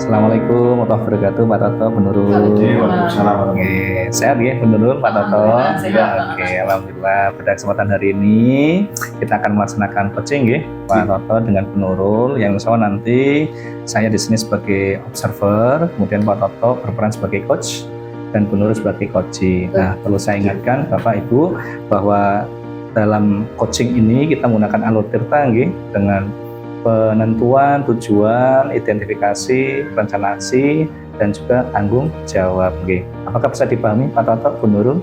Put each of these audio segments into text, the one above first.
Assalamualaikum warahmatullahi wabarakatuh, Pak Toto, Bu Nurul. Waalaikumsalam. Oke, sehat ya, Bu Nurul, Pak Toto. Alhamdulillah, sehat. Oke, alhamdulillah. Pada kesempatan hari ini kita akan melaksanakan coaching ya, Pak Toto dengan Bu Nurul. Yang insya Allah nanti saya di sini sebagai observer, kemudian Pak Toto berperan sebagai coach dan Bu Nurul sebagai coachee. Nah, perlu saya ingatkan Bapak Ibu bahwa dalam coaching ini kita menggunakan alur tirta nggih, dengan penentuan tujuan, identifikasi, rencana aksi, dan juga tanggung jawab. Nggih. Apakah bisa dipahami Pak Toto, Bu Nurul?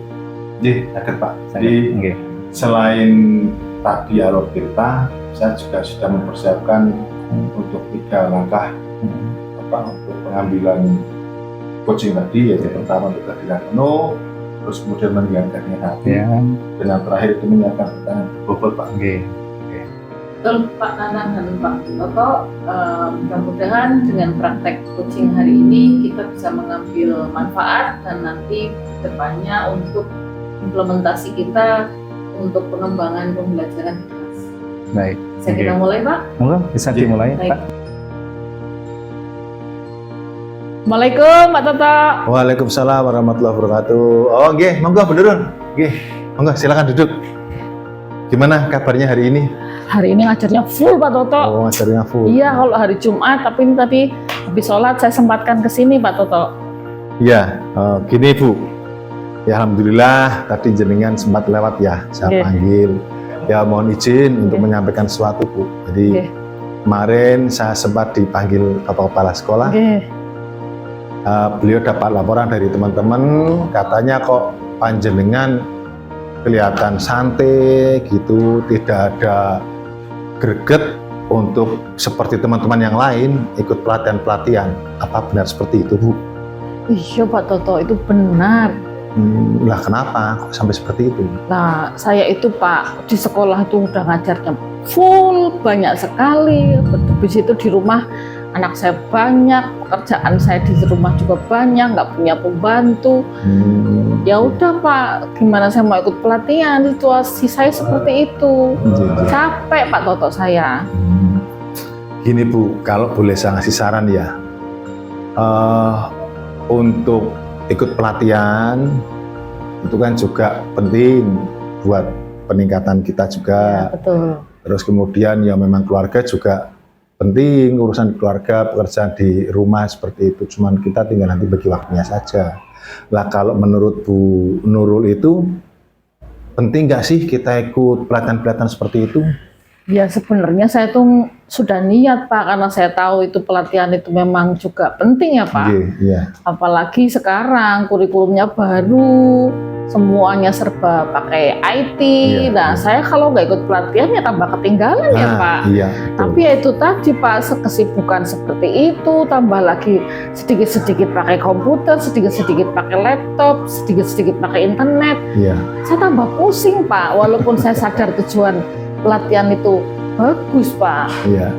Nggih, saged Pak. Nggih. Jadi selain tadi alur tirta, saya juga sudah mempersiapkan untuk 3 langkah untuk pengambilan coaching tadi, yaitu pertama untuk kehadiran penuh, terus kemudian mendengarkannya hati, Ya. dan yang terakhir itu menyiapkan pertanyaan berbobot Pak. Nggih. Betul Pak Nanang dan Pak Toto, mudah-mudahan dengan praktek coaching hari ini kita bisa mengambil manfaat dan nanti depannya untuk implementasi kita untuk pengembangan pembelajaran kelas. Baik. Saya kita mulai Pak. Monggo bisa Nggih. dimulai, Baik. Pak. Assalamualaikum Pak Toto. Waalaikumsalam warahmatullahi wabarakatuh. Oh, nggih, monggo Bu Nurul. Nggih, monggo silakan duduk. Gimana kabarnya hari ini? Hari ini ngajarnya full Pak Toto. Oh, ngajarnya full. Iya, kalau hari Jumat, tapi ini tadi habis sholat saya sempatkan ke sini Pak Toto. Iya, gini Bu. Ya alhamdulillah tadi jenengan sempat lewat ya, saya Oke. panggil. Ya mohon izin untuk menyampaikan sesuatu Bu. Jadi Oke. kemarin saya sempat dipanggil Bapak Kepala Sekolah. Oke. Beliau dapat laporan dari teman-teman, katanya kok panjenengan kelihatan santai gitu, tidak ada greget untuk seperti teman-teman yang lain ikut pelatihan-pelatihan. Apa benar seperti itu Bu? Iya Pak Toto, itu benar. Lah kenapa kok sampai seperti itu? Nah, saya itu Pak, di sekolah itu udah ngajarnya full, banyak sekali. Habis itu di rumah anak saya banyak, pekerjaan saya di rumah juga banyak, nggak punya pembantu. Ya udah Pak, gimana saya mau ikut pelatihan, situasi saya seperti itu. Capek Pak Toto saya. Gini Bu, kalau boleh saya ngasih saran ya, untuk ikut pelatihan itu kan juga penting buat peningkatan kita juga. Ya, betul. Terus kemudian ya memang keluarga juga penting, urusan keluarga, pekerjaan di rumah seperti itu. Cuman kita tinggal nanti bagi waktunya saja. Lah kalau menurut Bu Nurul itu penting nggak sih kita ikut pelatihan-pelatihan seperti itu? Ya sebenarnya saya tuh sudah niat Pak, karena saya tahu itu pelatihan itu memang juga penting ya Pak. Iya. Apalagi sekarang kurikulumnya baru, semuanya serba pakai IT. Iya, Nah iya. saya kalau nggak ikut pelatihan ya tambah ketinggalan ya Pak. Iya. Tapi ya itu tadi Pak, kesibukan seperti itu, tambah lagi sedikit-sedikit pakai komputer, sedikit-sedikit pakai laptop, sedikit-sedikit pakai internet. Iya. Saya tambah pusing Pak, walaupun saya sadar tujuan pelatihan itu bagus Pak. Iya.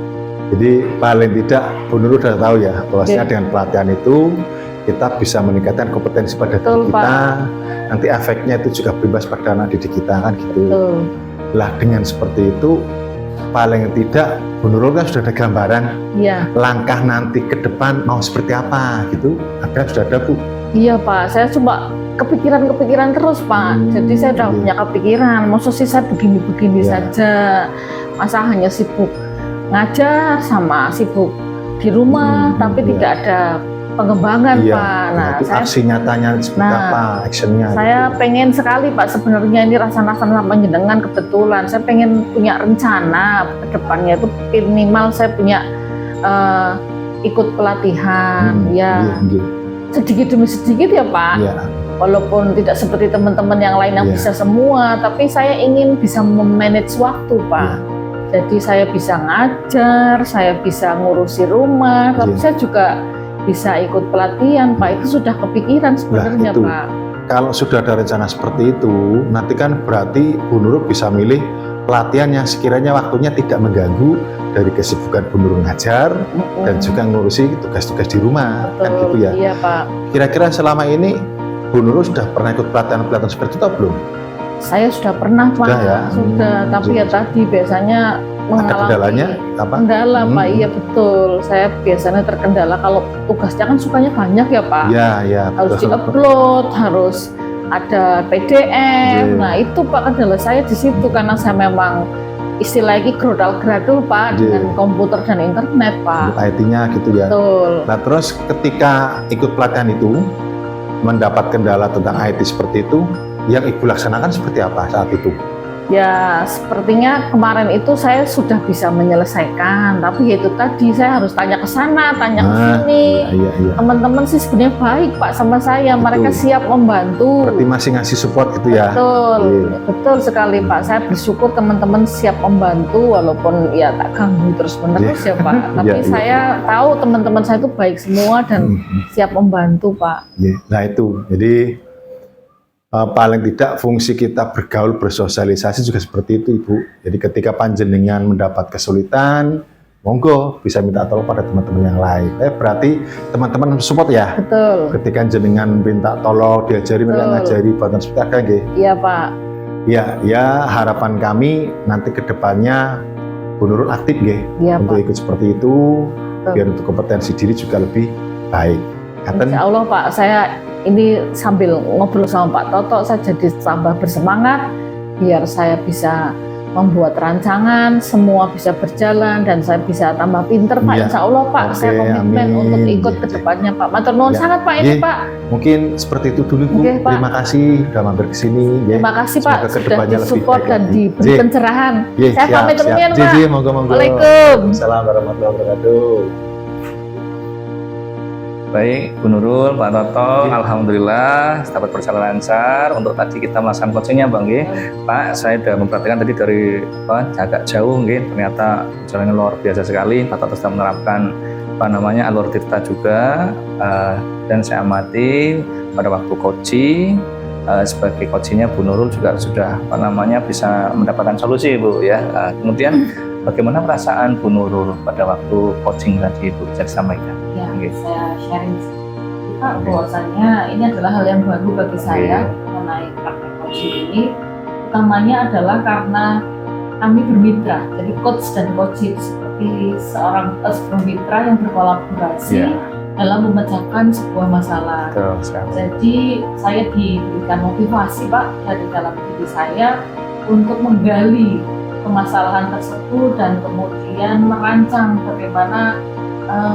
Jadi paling tidak Bu Nurul sudah tahu ya bahwasanya Oke. dengan pelatihan itu kita bisa meningkatkan kompetensi pada Betul, diri kita. Pak. Nanti efeknya itu juga berimbas pada anak didik kita kan gitu. Betul. Lah dengan seperti itu paling tidak Bu Nurul kan sudah ada gambaran Iya. langkah nanti ke depan mau seperti apa gitu. Ada sudah ada Bu. Iya Pak, saya cuma kepikiran terus Pak. Jadi saya udah iya. punya kepikiran, maksud sih saya begini-begini Iya. saja. Masa hanya sibuk ngajar sama sibuk di rumah, tapi iya. tidak ada pengembangan Iya. Pak. Nah, itu saya aksi nyatanya seperti Nah, apa, actionnya. saya gitu. pengen sekali Pak, sebenarnya ini rasa-rasa sama jenengan kebetulan. Saya pengen punya rencana ke depannya itu minimal saya punya ikut pelatihan, ya Iya. sedikit demi sedikit ya Pak. Iya. Walaupun tidak seperti teman-teman yang lain yang Iya. bisa semua, tapi saya ingin bisa memanage waktu Pak. Iya. Jadi saya bisa ngajar, saya bisa ngurusi rumah, tapi Iya. saya juga bisa ikut pelatihan Pak. Itu sudah kepikiran sebenarnya itu. Pak. Kalau sudah ada rencana seperti itu, nanti kan berarti Bu Nurul bisa milih pelatihan yang sekiranya waktunya tidak mengganggu dari kesibukan Bu Nurul ngajar dan juga ngurusi tugas-tugas di rumah. Betul, Kan gitu ya. Iya Pak. Kira-kira selama ini Bu Nurul sudah pernah ikut pelatihan-pelatihan seperti itu atau belum? Saya sudah pernah Pak, Sudah ya? sudah. Tapi ya tadi biasanya kendalanya apa? Kendala Pak, iya betul. Saya biasanya terkendala kalau tugasnya kan sukanya banyak ya Pak. Ya, Harus betul. diupload, harus ada PDF. Iya. Nah itu Pak kendala saya di situ karena saya memang istilahnya gradul Pak Iya. dengan komputer dan internet Pak. Untuk IT-nya gitu ya. Betul. Nah terus ketika ikut pelatihan itu mendapat kendala tentang IT seperti itu, yang Ibu laksanakan seperti apa saat itu? Ya sepertinya kemarin itu saya sudah bisa menyelesaikan, tapi ya itu tadi saya harus tanya ke sana, tanya ke sini. Iya. Teman-teman sih sebenarnya baik Pak sama saya, mereka Betul. siap membantu. Berarti masih ngasih support gitu ya? Betul, Iya. betul sekali Pak. Saya bersyukur teman-teman siap membantu walaupun ya tak ganggu terus-menerus ya Pak. Tapi Iya. saya tahu teman-teman saya itu baik semua dan siap membantu Pak. Iya. Nah itu, jadi paling tidak fungsi kita bergaul, bersosialisasi juga seperti itu Ibu. Jadi ketika panjenengan mendapat kesulitan, monggo bisa minta tolong pada teman-teman yang lain. Berarti teman-teman support ya? Betul. Ketika jenengan minta tolong, diajari, mereka Betul. ngajari, bantuan seperti ada nggih? Iya Pak. Ya harapan kami nanti ke depannya Bu Nurul aktif nggih Iya untuk Pak. ikut seperti itu, Betul. biar untuk kompetensi diri juga lebih baik. Ngaten? Insya Allah Pak, saya ini sambil ngobrol sama Pak Toto, saya jadi tambah bersemangat biar saya bisa membuat rancangan, semua bisa berjalan dan saya bisa tambah pinter Pak. Iya. Insya Allah Pak, Oke, saya komitmen amin. untuk ikut ke Iya. depannya Pak. Matur nuwun Iya. sangat Pak ini Iya. Pak. Mungkin seperti itu dulu Bu. Oke, Pak. Terima kasih sudah mampir ke sini. ya. Terima kasih Pak Semoga sudah kedepannya lebih disupport baik dan lagi. diberi Iya. pencerahan. Iya, Saya pamit siap. duluan, Iya, Pak. iya, monggo. Waalaikumsalam. Assalamualaikum warahmatullahi wabarakatuh. Baik, Bu Nurul, Pak Toto, alhamdulillah dapat berjalan lancar. Untuk tadi kita melaksanakan coachingnya, Bang. Nggih. Pak, saya sudah memperhatikan tadi dari agak jauh, nggih. Ternyata jalannya luar biasa sekali. Pak Toto sudah menerapkan alur tirta juga, dan saya amati pada waktu coaching. Sebagai coachingnya Bu Nurul juga sudah bisa mendapatkan solusi Bu ya. Kemudian bagaimana perasaan Bu Nurul pada waktu coaching tadi Bu, bisa disampaikan? Ya, Oke. saya sharing Pak Oke. bahwasannya ini adalah hal yang baru bagi saya mengenai praktek coaching ini. Utamanya adalah karena kami bermitra, jadi coach dan coaching seperti seorang mitra yang berkolaborasi Iya. dalam memecahkan sebuah masalah. Betul sekali. Jadi saya diberikan motivasi Pak dari dalam diri saya untuk menggali permasalahan tersebut dan kemudian merancang bagaimana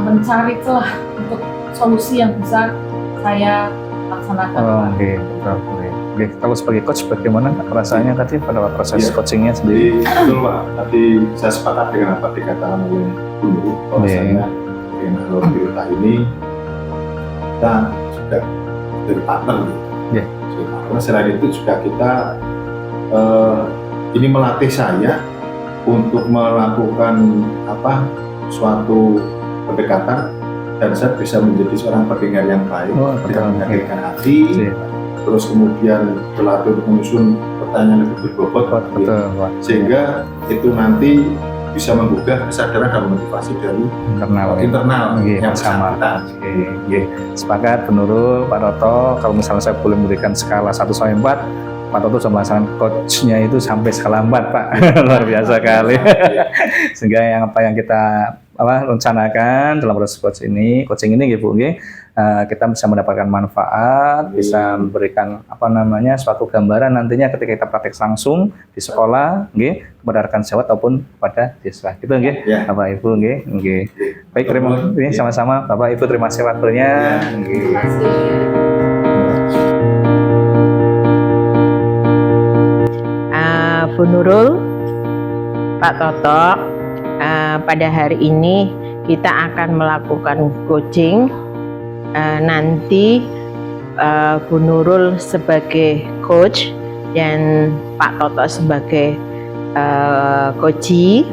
mencari celah untuk solusi yang bisa saya laksanakan Oh, Pak. oke, betul. Oke, kalau sebagai coach bagaimana perasaannya tadi pada proses Iya. coachingnya Jadi sendiri? betul Pak, tadi saya sepakat dengan apa dikatakan oleh Bu Nurul bahwasanya dengan alur tirta ini kita sudah dari partner gitu. Iya. Karena selain itu juga kita ini melatih saya untuk melakukan suatu pendekatan dan saya bisa menjadi seorang pendengar yang baik Oh, dengan betul. menghadirkan hati, Iya, terus kemudian berlatih untuk menyusun pertanyaan lebih berbobot, betul, Pak. sehingga itu nanti bisa menggugah kesadaran dan motivasi dari Internal. ya. internal Oke, yang sama. bersangkutan. Oke. Sepakat, Bu Nurul, Pak Toto. Kalau misalnya saya boleh memberikan skala 1-4, Pak Toto sudah melaksanakan coachnya itu sampai skala 4, Pak. Luar biasa kali. Sehingga yang kita rencanakan dalam proses coaching ini Bu, kita bisa mendapatkan manfaat, bisa memberikan suatu gambaran nantinya ketika kita praktek langsung di sekolah, kepada rekan sejawat ataupun kepada siswa. Gitu, Ya. Bapak Ibu, Baik, terima kasih sama-sama Bapak Ibu, terima kasih waktunya. Terima kasih. Bu Nurul, Pak Toto, pada hari ini kita akan melakukan coaching. Nanti Bu Nurul sebagai coach dan Pak Toto sebagai coachee,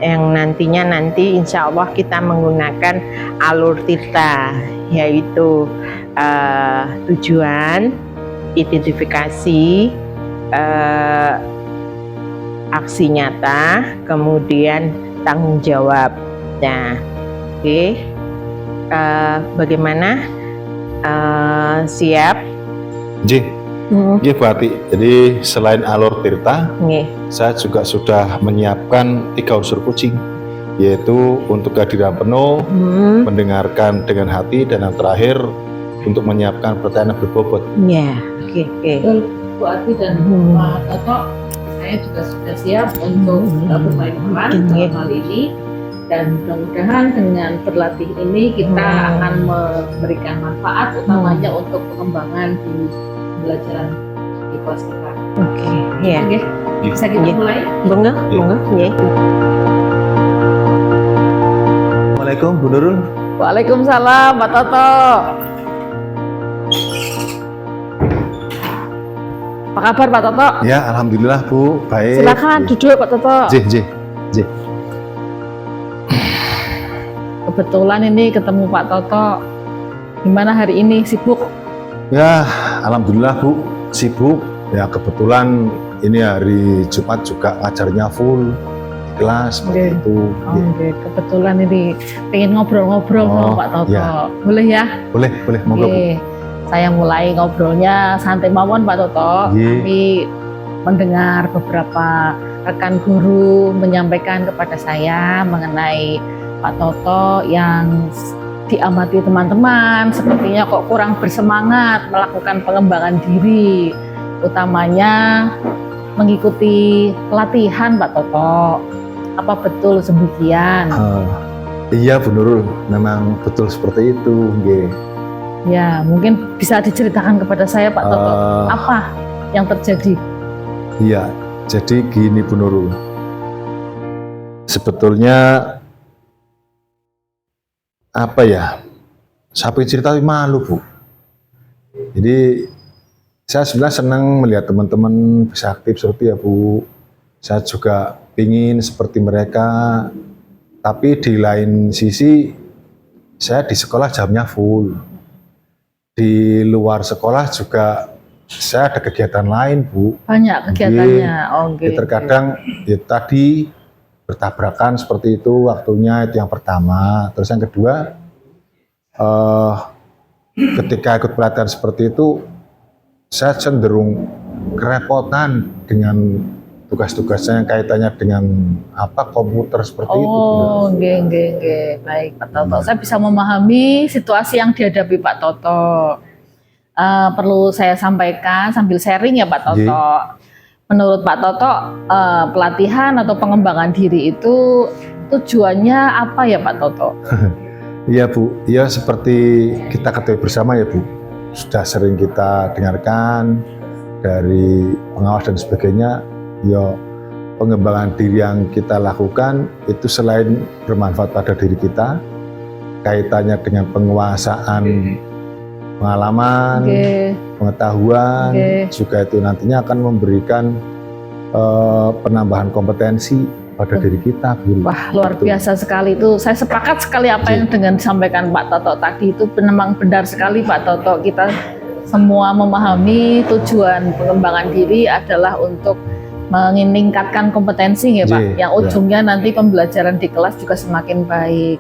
yang nantinya insya Allah kita menggunakan alur tirta, yaitu tujuan, identifikasi, aksi nyata, kemudian tanggung jawab. Nah, oke. Bagaimana? Siap? J. Nggih, Bu Ati. Jadi selain alur tirta, Nggih. saya juga sudah menyiapkan 3 unsur kucing, yaitu untuk kehadiran penuh, mendengarkan dengan hati, dan yang terakhir untuk menyiapkan pertanyaan berbobot. Ya, oke. Betul, Bu Ati dan Pak Toto, saya juga sudah siap untuk bermain peran dalam hal ini, dan mudah-mudahan dengan berlatih ini kita akan memberikan manfaat utamanya untuk pengembangan di pembelajaran di kelas kita. Oke, ya. Oke, bisa kita Iya. mulai? Monggo, nggih. Assalamualaikum, Bu Nurul. Waalaikumsalam, Pak Toto. Apa kabar Pak Toto? Ya, alhamdulillah, Bu. Baik. Silakan duduk Pak Toto. Jih. Kebetulan ini ketemu Pak Toto. Gimana hari ini, sibuk? Ya, alhamdulillah, Bu. Sibuk. Ya, kebetulan ini hari Jumat juga ngajarnya full di kelas seperti itu. Oke, kebetulan ini pengen ngobrol-ngobrol sama Pak Toto. ya. Boleh ya? Boleh, monggo, Bu. Oke. Saya mulai ngobrolnya santai mawon Pak Toto. Iya. Kami mendengar beberapa rekan guru menyampaikan kepada saya mengenai Pak Toto yang diamati teman-teman sepertinya kok kurang bersemangat melakukan pengembangan diri, utamanya mengikuti pelatihan Pak Toto. Apa betul demikian? Iya, Bu Nurul, memang betul seperti itu. Nggih. Ya, mungkin bisa diceritakan kepada saya Pak Toto, apa yang terjadi? Iya, jadi gini, Bu Nurul. Sebetulnya apa ya? Sampai cerita malu, Bu. Jadi saya sebenarnya senang melihat teman-teman bisa aktif seperti ya, Bu. Saya juga ingin seperti mereka, tapi di lain sisi saya di sekolah jamnya full. Di luar sekolah juga saya ada kegiatan lain, Bu. Banyak kegiatannya. Oke. Ya, terkadang ya tadi bertabrakan seperti itu waktunya, itu yang pertama. Terus yang kedua, ketika ikut pelatihan seperti itu, saya cenderung kerepotan dengan tugas-tugasnya yang kaitannya dengan komputer seperti itu. Oh, nggih. Baik, Pak Toto. Saya bisa memahami situasi yang dihadapi Pak Toto. Perlu saya sampaikan sambil sharing ya Pak Toto. Menurut Pak Toto, pelatihan atau pengembangan diri itu tujuannya apa ya Pak Toto? Iya, Bu. Ya seperti kita ketahui bersama ya, Bu. Sudah sering kita dengarkan dari pengawas dan sebagainya. Ya, pengembangan diri yang kita lakukan itu selain bermanfaat pada diri kita, kaitannya dengan penguasaan pengalaman, pengetahuan, juga itu nantinya akan memberikan penambahan kompetensi pada diri kita, Bu. Wah, luar biasa sekali itu. Saya sepakat sekali apa yang dengan disampaikan Pak Toto tadi itu memang benar sekali Pak Toto. Kita semua memahami tujuan pengembangan diri adalah untuk meningkatkan kompetensi ya Pak, yang ujungnya nanti pembelajaran di kelas juga semakin baik.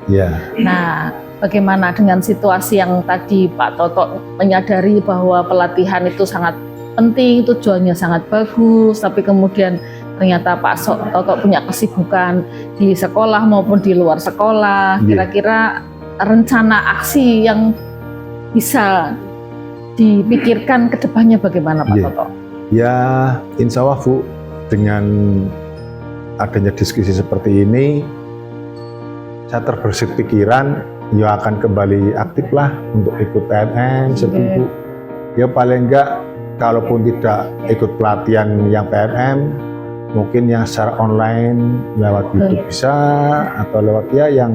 Nah, bagaimana dengan situasi yang tadi Pak Toto menyadari bahwa pelatihan itu sangat penting, tujuannya sangat bagus, tapi kemudian ternyata Pak Toto punya kesibukan di sekolah maupun di luar sekolah. Kira-kira rencana aksi yang bisa dipikirkan ke depannya bagaimana Pak Toto? Ya, insya Allah, Bu, dengan adanya diskusi seperti ini, saya terbersit pikiran, ya akan kembali aktif lah untuk ikut PNM, Bu. Ya paling enggak, kalaupun tidak ikut pelatihan yang PNM, mungkin yang secara online lewat YouTube bisa, atau lewat yang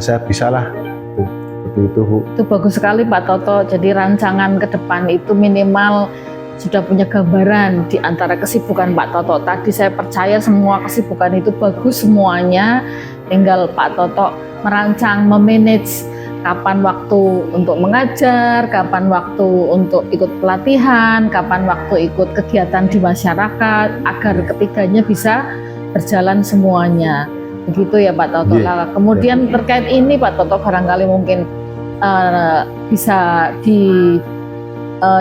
saya bisa lah. Seperti itu, Bu. Itu bagus sekali Pak Toto. Jadi rancangan ke depan itu minimal sudah punya gambaran di antara kesibukan Pak Toto. Tadi saya percaya semua kesibukan itu bagus semuanya. Tinggal Pak Toto merancang, memanage kapan waktu untuk mengajar, kapan waktu untuk ikut pelatihan, kapan waktu ikut kegiatan di masyarakat, agar ketiganya bisa berjalan semuanya. Begitu ya Pak Toto. Kemudian terkait ini Pak Toto barangkali mungkin bisa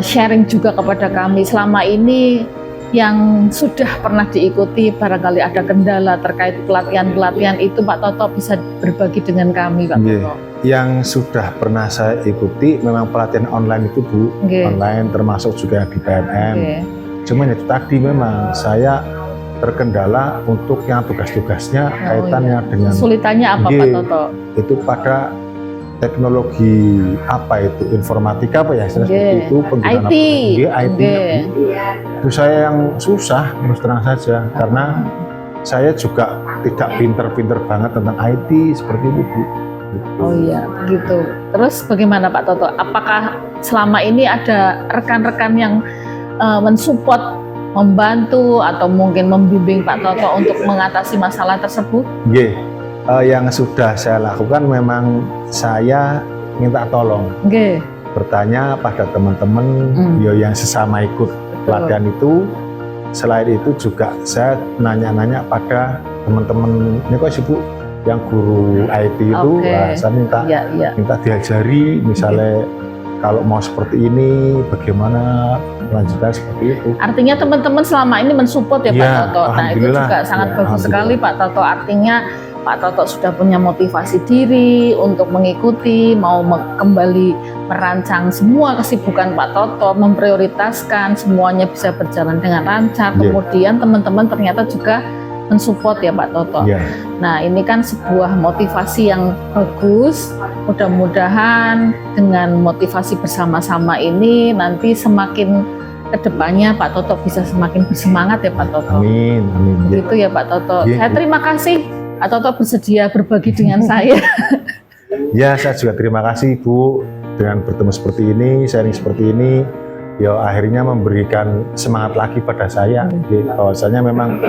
sharing juga kepada kami selama ini yang sudah pernah diikuti, barangkali ada kendala terkait pelatihan-pelatihan itu Pak Toto bisa berbagi dengan kami Pak Nggih. Toto. Yang sudah pernah saya ikuti memang pelatihan online itu Bu, Nggih. online termasuk juga di PNM. Oke. Cuman itu tadi memang saya terkendala untuk yang tugas-tugasnya kaitannya dengan Kesulitannya apa Pak Nggih. Toto? itu pada teknologi apa itu informatika apa ya istilah seperti Nggih. itu penggunaan IT. Nggih, IT Nggih. itu saya yang susah terus terang saja karena saya juga tidak pinter-pinter banget tentang IT seperti itu Bu. Oh iya, begitu. Terus bagaimana Pak Toto? Apakah selama ini ada rekan-rekan yang mensupport, membantu atau mungkin membimbing Pak Toto untuk mengatasi masalah tersebut? Nggih, yang sudah saya lakukan memang saya minta tolong Nggih. bertanya pada teman-teman yo yang sesama ikut pelatihan itu. Selain itu juga saya nanya-nanya pada teman-teman ini kok Bu yang guru IT itu, Oke. saya minta Iya. minta diajari misalnya kalau mau seperti ini bagaimana lanjutan seperti itu. Artinya teman-teman selama ini mensupport ya Pak Ya, Toto. Nah itu alhamdulillah. juga sangat Ya, bagus sekali alhamdulillah. Pak Toto. Artinya Pak Toto sudah punya motivasi diri untuk mengikuti, mau kembali merancang semua kesibukan Pak Toto, memprioritaskan semuanya bisa berjalan dengan lancar. Ya. Kemudian teman-teman ternyata juga mensupport ya Pak Toto. Ya, Nah ini kan sebuah motivasi yang bagus. Mudah-mudahan dengan motivasi bersama-sama ini nanti semakin kedepannya Pak Toto bisa semakin bersemangat ya Pak Toto. amin, amin. Ya. Begitu ya Pak Toto. Ya. Saya terima kasih Pak Toto bersedia berbagi dengan saya. Ya, saya juga terima kasih Bu dengan bertemu seperti ini, sharing seperti ini. Ya akhirnya memberikan semangat lagi pada saya. Bahwasanya memang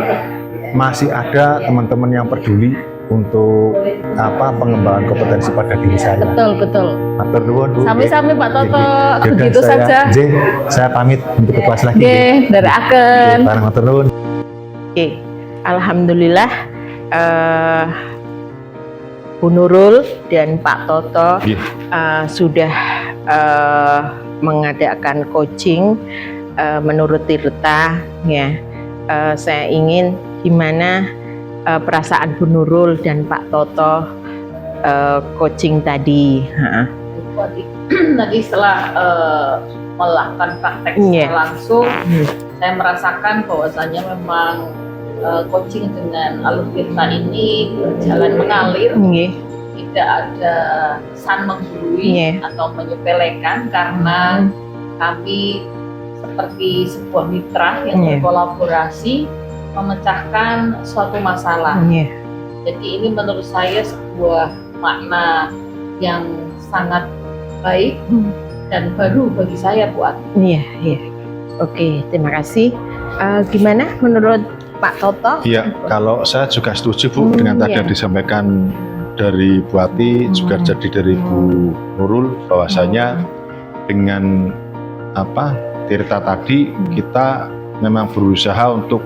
masih ada teman-teman yang peduli untuk pengembangan kompetensi pada diri saya. Betul. Matur nuwun Bu. Sami-sami Pak Toto. Yaudah, Begitu saja. Saya pamit untuk ke kelas lagi. Oke, dari Aken. Barang matur nuwun. Oke, alhamdulillah Bu Nurul dan Pak Toto sudah mengadakan coaching menurut Tirta ya. Saya ingin gimana perasaan Bu Nurul dan Pak Toto coaching tadi. Tadi setelah melakukan praktek Iya. langsung, saya merasakan bahwasanya memang coaching dengan alur Tirta ini berjalan mengalir, Nggih. tidak ada kesan menggurui Iya. atau menyepelekan karena kami seperti sebuah mitra yang Iya. berkolaborasi memecahkan suatu masalah. Iya. Jadi ini menurut saya sebuah makna yang sangat baik dan baru bagi saya Bu Ati. Iya. Oke, terima kasih. Gimana menurut Pak Toto? Iya, kalau saya juga setuju Bu dengan tadi Iya. yang disampaikan dari Bu Ati, juga jadi dari Bu Nurul, bahwasanya dengan Tirta tadi kita memang berusaha untuk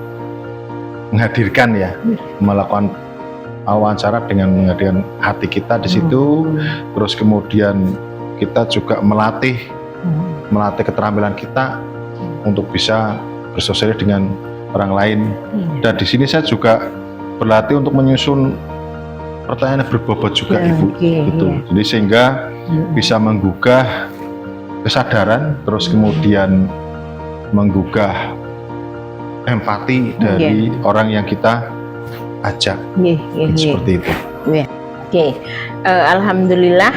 menghadirkan ya, melakukan wawancara dengan menghadirkan hati kita di situ, terus kemudian kita juga melatih keterampilan kita untuk bisa bersosialisasi dengan orang lain. Dan di sini saya juga berlatih untuk menyusun pertanyaan yang berbobot juga Ibu, gitu. Jadi sehingga bisa menggugah kesadaran, terus kemudian menggugah empati dari orang yang kita ajak. Seperti itu. Oke, alhamdulillah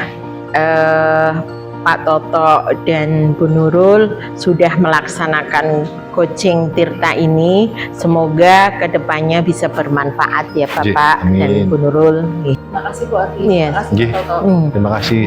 Pak Toto dan Bu Nurul sudah melaksanakan coaching Tirta ini. Semoga kedepannya bisa bermanfaat ya Bapak dan Bu Nurul. Terima kasih Bu Ati. Iya. Terima kasih Pak Toto. Terima kasih.